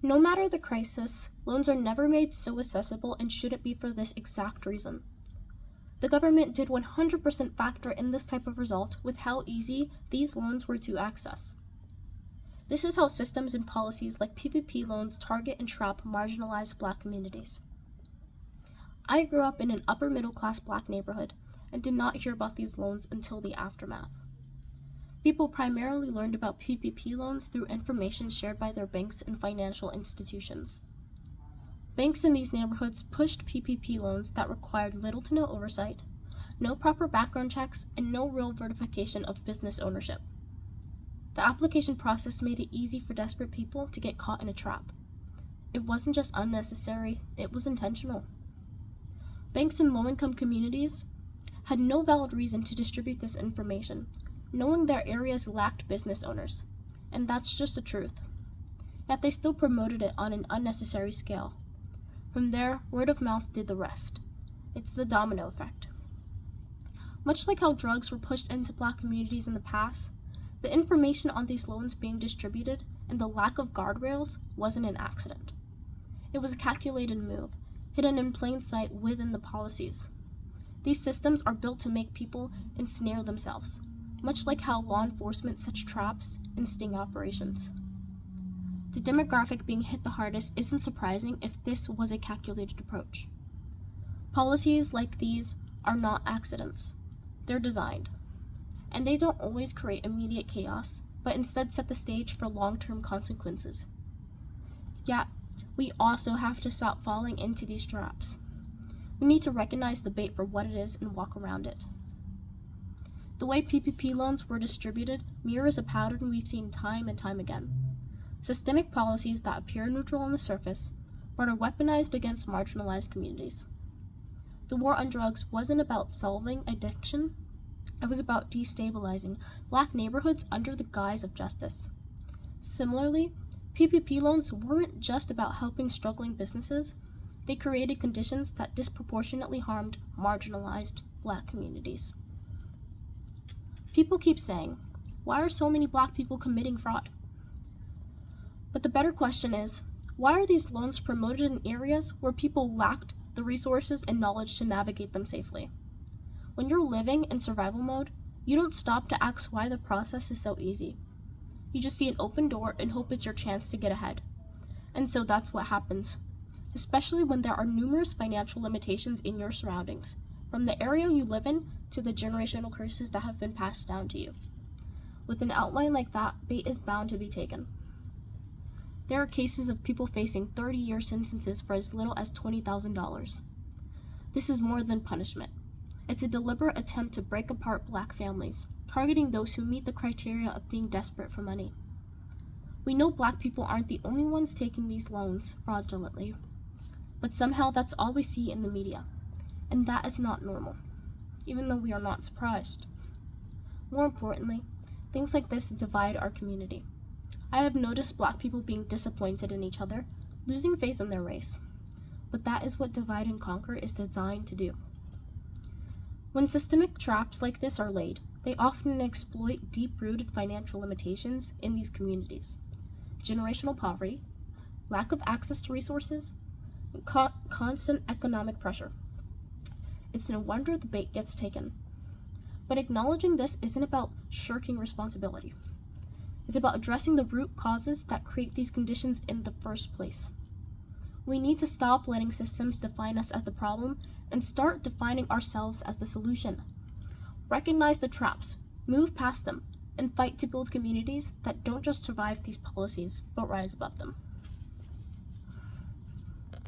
No matter the crisis, loans are never made so accessible and shouldn't be for this exact reason. The government did 100% factor in this type of result with how easy these loans were to access. This is how systems and policies like PPP loans target and trap marginalized Black communities. I grew up in an upper middle class Black neighborhood and did not hear about these loans until the aftermath. People primarily learned about PPP loans through information shared by their banks and financial institutions. Banks in these neighborhoods pushed PPP loans that required little to no oversight, no proper background checks, and no real verification of business ownership. The application process made it easy for desperate people to get caught in a trap. It wasn't just unnecessary, it was intentional. Banks in low-income communities had no valid reason to distribute this information, knowing their areas lacked business owners, and that's just the truth. Yet they still promoted it on an unnecessary scale. From there, word of mouth did the rest. It's the domino effect. Much like how drugs were pushed into Black communities in the past, the information on these loans being distributed and the lack of guardrails wasn't an accident. It was a calculated move, hidden in plain sight within the policies. These systems are built to make people ensnare themselves, much like how law enforcement sets traps and sting operations. The demographic being hit the hardest isn't surprising if this was a calculated approach. Policies like these are not accidents. They're designed. And they don't always create immediate chaos, but instead set the stage for long-term consequences. Yet, we also have to stop falling into these traps. We need to recognize the bait for what it is and walk around it. The way PPP loans were distributed mirrors a pattern we've seen time and time again. Systemic policies that appear neutral on the surface, but are weaponized against marginalized communities. The war on drugs wasn't about solving addiction, it was about destabilizing Black neighborhoods under the guise of justice. Similarly, PPP loans weren't just about helping struggling businesses, they created conditions that disproportionately harmed marginalized Black communities. People keep saying, why are so many Black people committing fraud? But the better question is, why are these loans promoted in areas where people lacked the resources and knowledge to navigate them safely? When you're living in survival mode, you don't stop to ask why the process is so easy. You just see an open door and hope it's your chance to get ahead. And so that's what happens, especially when there are numerous financial limitations in your surroundings, from the area you live in to the generational curses that have been passed down to you. With an outline like that, bait is bound to be taken. There are cases of people facing 30-year sentences for as little as $20,000. This is more than punishment. It's a deliberate attempt to break apart Black families, targeting those who meet the criteria of being desperate for money. We know Black people aren't the only ones taking these loans fraudulently, but somehow that's all we see in the media, and that is not normal, even though we are not surprised. More importantly, things like this divide our community. I have noticed Black people being disappointed in each other, losing faith in their race. But that is what divide and conquer is designed to do. When systemic traps like this are laid, they often exploit deep-rooted financial limitations in these communities. Generational poverty, lack of access to resources, and constant economic pressure. It's no wonder the bait gets taken. But acknowledging this isn't about shirking responsibility. It's about addressing the root causes that create these conditions in the first place. We need to stop letting systems define us as the problem and start defining ourselves as the solution. Recognize the traps, move past them, and fight to build communities that don't just survive these policies, but rise above them.